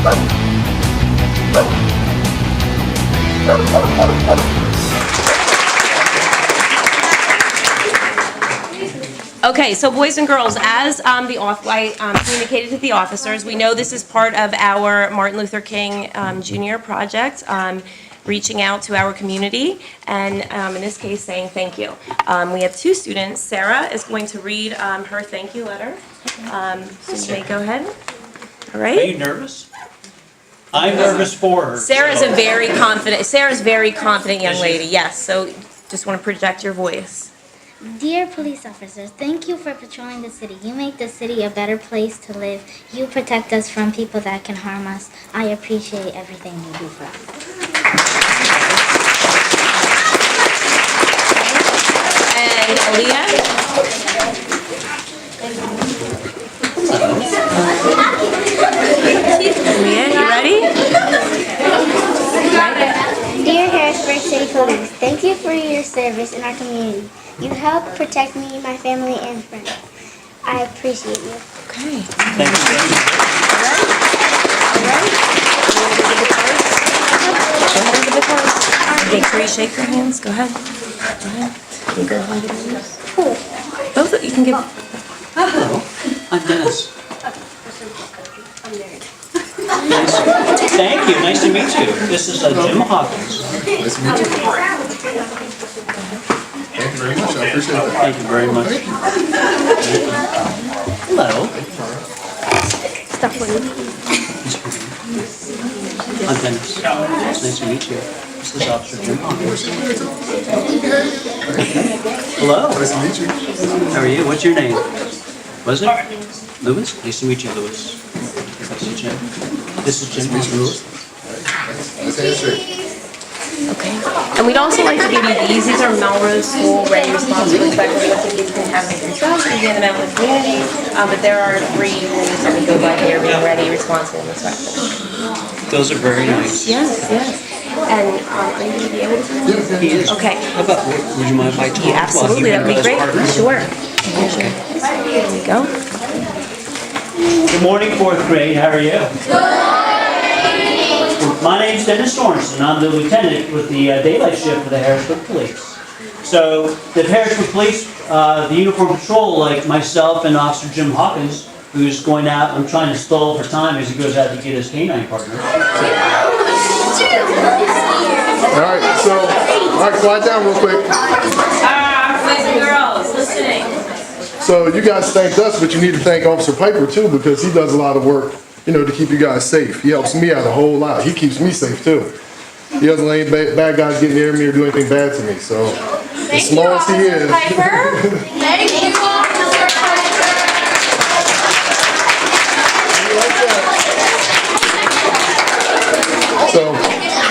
Okay, so boys and girls, as I communicated to the officers, we know this is part of our Martin Luther King Jr. project, reaching out to our community, and in this case, saying thank you. We have two students. Sarah is going to read her thank you letter. So you may go ahead. All right. Are you nervous? I'm nervous for her. Sarah's very confident young lady, yes, so just want to project your voice. Dear police officers, thank you for patrolling the city. You make the city a better place to live. You protect us from people that can harm us. I appreciate everything you do for us. And Aaliyah? Aaliyah, you ready? Dear Harrisburg City Police, thank you for your service in our community. You help protect me, my family, and friends. I appreciate you. Okay. Thank you. Make sure you shake your hands. Go ahead. Go ahead. You go ahead. Both of you can give. Hello, I'm Dennis. Thank you. Nice to meet you. This is Jim Hawkins. Nice to meet you. Thank you very much. I appreciate that. Thank you very much. Hello. I'm Dennis. It's nice to meet you. This is Officer Jim Hawkins. Hello. Nice to meet you. How are you? What's your name? Was it? Lewis? Nice to meet you, Lewis. This is Jim. This is Jim. Nice to meet you, Lewis. Nice handshake. Okay. And we'd also like to give you these. These are Melrose School Ready Responsible Inspectors. What you can have them yourselves to be in the Melrose community. But there are 3 rules that we go by here: being ready, responsible, and respectful. Those are very nice. Yes, yes. And are you going to be able to do that? He is. Okay. How about, would you mind if I talk? Yeah, absolutely. That would be great. Sure. Sure. There we go. Good morning, 4th grade. How are you? My name's Dennis Sorensen. I'm the lieutenant with the daylight shift for the Harrisburg Police. So the Harrisburg Police, the uniform patrol, like myself and Officer Jim Hawkins, who's going out, I'm trying to stall for time as he goes out to get his canine partner. All right, quiet down real quick. Boys and girls, listening. So you guys thanked us, but you need to thank Officer Piper too, because he does a lot of work, to keep you guys safe. He helps me out a whole lot. He keeps me safe too. He doesn't let any bad guys get near me or do anything bad to me. So as small as he is. Piper. Thank you, Officer So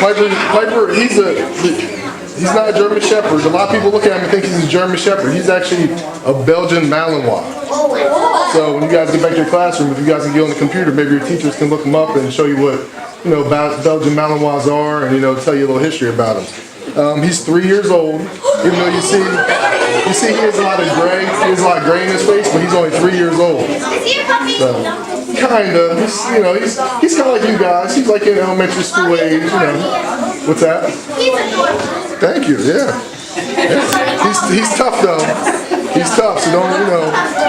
Piper, he's not a German Shepherd. A lot of people look at him and think he's a German Shepherd. He's actually a Belgian Malinois. So when you guys get back to your classroom, if you guys can get on the computer, maybe your teachers can look him up and show you what Belgian Malinois are, and tell you a little history about him. He's 3 years old. Even though you see he has a lot of gray. He has a lot of gray in his face, but he's only 3 years old. So, kinda. He's kind of like you guys. He's like in elementary school age. What's that? Thank you. Yeah. He's tough though. He's tough. So don't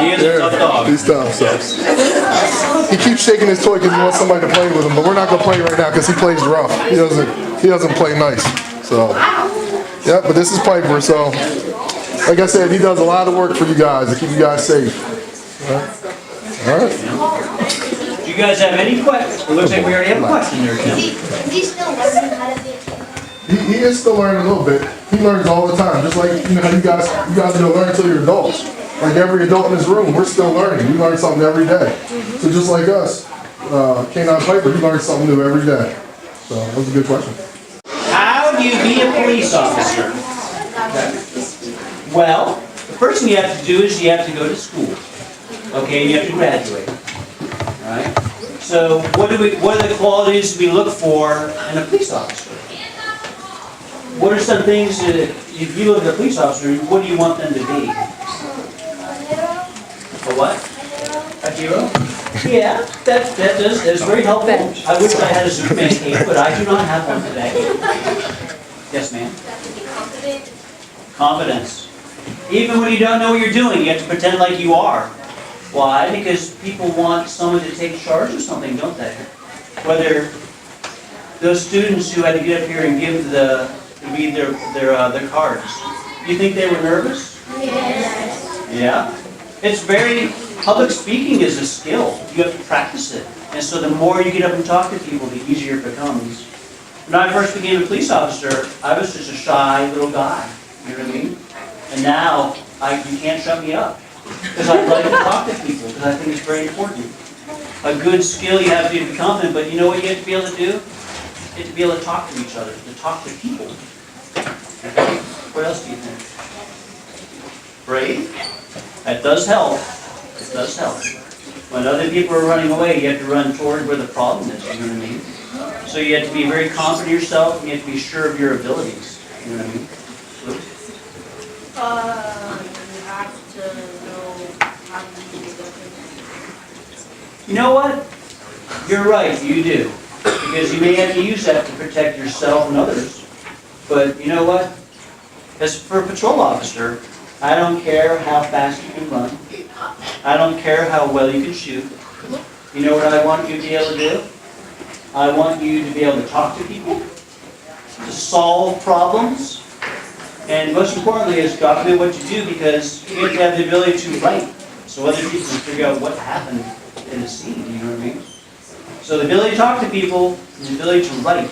He is a tough dog. He's tough. So he keeps shaking his toy because he wants somebody to play with him. But we're not gonna play right now because he plays rough. He doesn't play nice. So yeah. But this is Piper. So like I said, he does a lot of work for you guys to keep you guys safe. All right. Do you guys have any questions? It looks like we already have a question there, Jim. He's still learning how to be a kid. He is still learning a little bit. He learns all the time. Just like how you guys don't learn until you're adults. Like every adult in this room, we're still learning. We learn something every day. So just like us, K9 Piper, he learns something new every day. So that was a good question. How do you be a police officer? Well, the first thing you have to do is you have to go to school. Okay, and you have to graduate. All right. So what are the qualities we look for in a police officer? What are some things that, if you look at a police officer, what do you want them to be? A what? A hero? Yeah, that's very helpful. I wish I had a Superman cape, but I do not have one today. Yes, ma'am? Confidence. Even when you don't know what you're doing, you have to pretend like you are. Why? Because people want someone to take charge of something, don't they? Whether those students who had to get up here and read their cards, you think they were nervous? Yes. Yeah. Public speaking is a skill. You have to practice it. And so the more you get up and talk to people, the easier it becomes. When I first became a police officer, I was just a shy little guy. You know what I mean? And now, you can't shut me up. Because I like to talk to people, because I think it's very important. A good skill, you have to be confident, but you know what you have to be able to do? You have to be able to talk to each other, to talk to people. Okay? What else do you think? Brave? That does help. It does help. When other people are running away, you have to run toward where the problem is, you know what I mean? So you have to be very confident in yourself, and you have to be sure of your abilities. You know what I mean? Luke? You have to know how to use the You know what? You're right, you do. Because you may have to use that to protect yourself and others. But you know what? As for a patrol officer, I don't care how fast you can run. I don't care how well you can shoot. You know what I want you to be able to do? I want you to be able to talk to people, to solve problems, and most importantly is document what you do, because you have to have the ability to write so other people can figure out what happened in the scene, you know what I mean? So the ability to talk to people and the ability to write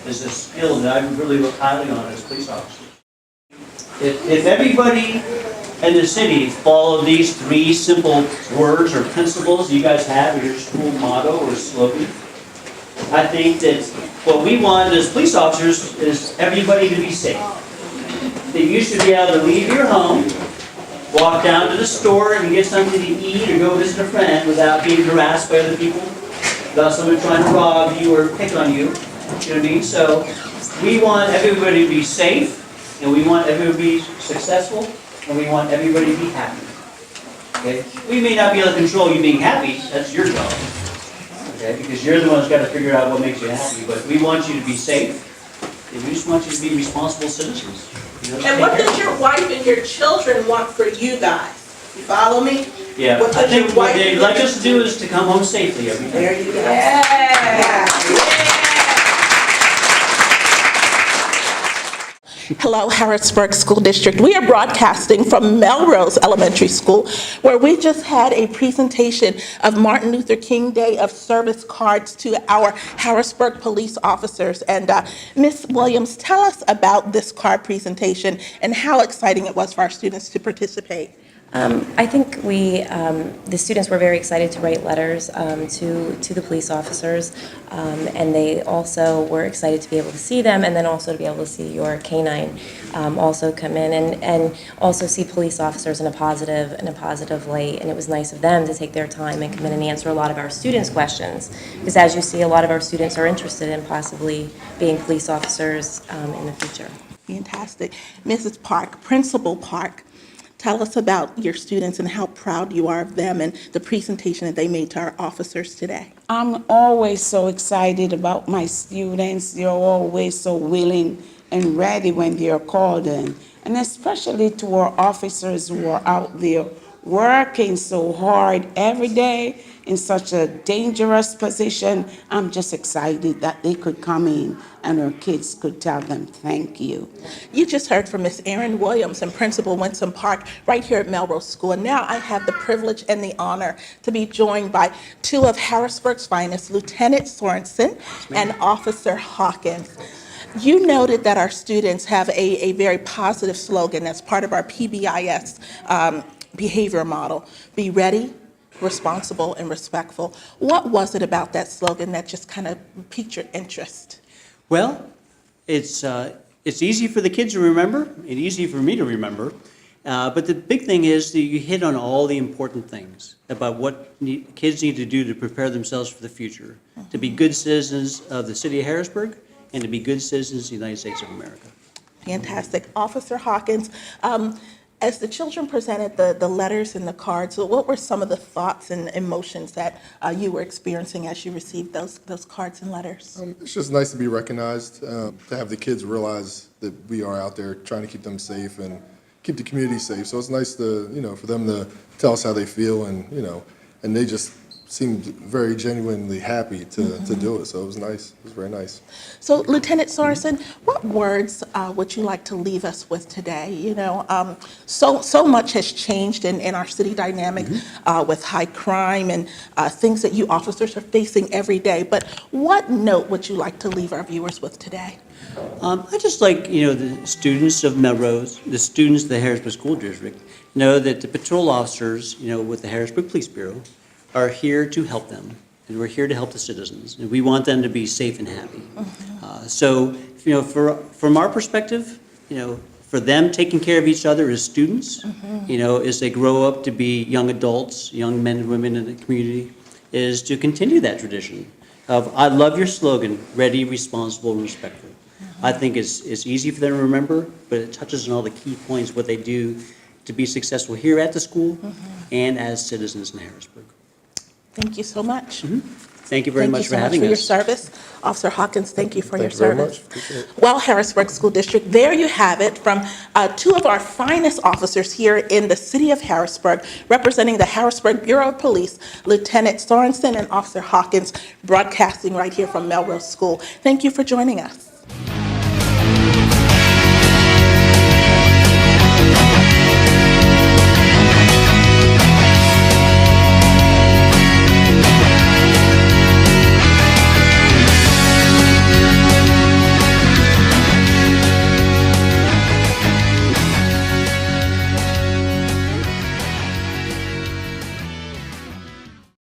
is a skill that I really look highly on as a police officer. If everybody in the city followed these 3 simple words or principles you guys have in your school motto or slogan, I think that what we want as police officers is everybody to be safe. That you should be able to leave your home, walk down to the store and get something to eat or go visit a friend without being harassed by other people, without someone trying to rob you or pick on you. You know what I mean? So we want everybody to be safe, and we want everybody to be successful, and we want everybody to be happy. Okay? We may not be able to control you being happy. That's your job. Okay? Because you're the one who's got to figure out what makes you happy. But we want you to be safe, and we just want you to be responsible citizens. You know, And what does your wife and your children want for you guys? You follow me? Yeah, What I does your think what wife they'd and like your us to do is to come home safely every day. There you go. Yeah. Hello, Harrisburg School District. We are broadcasting from Melrose Elementary School, where we just had a presentation of Martin Luther King Day of Service cards to our Harrisburg police officers. And Ms. Williams, tell us about this card presentation and how exciting it was for our students to participate. I think the students were very excited to write letters to the police officers, and they also were excited to be able to see them, and then also to be able to see your canine also come in and also see police officers in a positive light. And it was nice of them to take their time and come in and answer a lot of our students' questions, because as you see, a lot of our students are interested in possibly being police officers in the future. Fantastic. Mrs. Park, Principal Park, tell us about your students and how proud you are of them and the presentation that they made to our officers today. I'm always so excited about my students. They're always so willing and ready when they're called in. And especially to our officers who are out there working so hard every day in such a dangerous position. I'm just excited that they could come in and our kids could tell them thank you. You just heard from Ms. Erin Williams and Principal Winston Park right here at Melrose School. And now I have the privilege and the honor to be joined by 2 of Harrisburg's finest, Lieutenant Sorensen and Officer Hawkins. You noted that our students have a very positive slogan that's part of our PBIS behavior model. Be ready, responsible, and respectful. What was it about that slogan that just kind of piqued your interest? Well, it's easy for the kids to remember, and easy for me to remember. But the big thing is that you hit on all the important things about what kids need to do to prepare themselves for the future, to be good citizens of the city of Harrisburg, and to be good citizens of the United States of America. Fantastic. Officer Hawkins, As the children presented the letters and the cards, what were some of the thoughts and emotions that you were experiencing as you received those cards and letters? It's just nice to be recognized, to have the kids realize that we are out there trying to keep them safe and keep the community safe. So it's nice to, for them to tell us how they feel, and, and they just seemed very genuinely happy to do it. So it was nice. It was very nice. So, Lieutenant Sorensen, what words would you like to leave us with today? So much has changed in our city dynamic with high crime and things that you officers are facing every day. But what note would you like to leave our viewers with today? I just like, the students of Melrose, the students of the Harrisburg School District, know that the patrol officers, with the Harrisburg Police Bureau, are here to help them, and we're here to help the citizens, and we want them to be safe and happy. So, from our perspective, for them taking care of each other as students, as they grow up to be young adults, young men and women in the community, is to continue that tradition of, I love your slogan, ready, responsible, and respectful. I think it's easy for them to remember, but it touches on all the key points, what they do to be successful here at the school and as citizens in Harrisburg. Thank you so much. Thank you very much for having us. Thank you so much for your service. Officer Hawkins, thank you for your Thank you very service. much. Appreciate it. Well, Harrisburg School District, there you have it from two of our finest officers here in the city of Harrisburg, representing the Harrisburg Bureau of Police, Lieutenant Sorensen and Officer Hawkins, broadcasting right here from Melrose School. Thank you for joining us.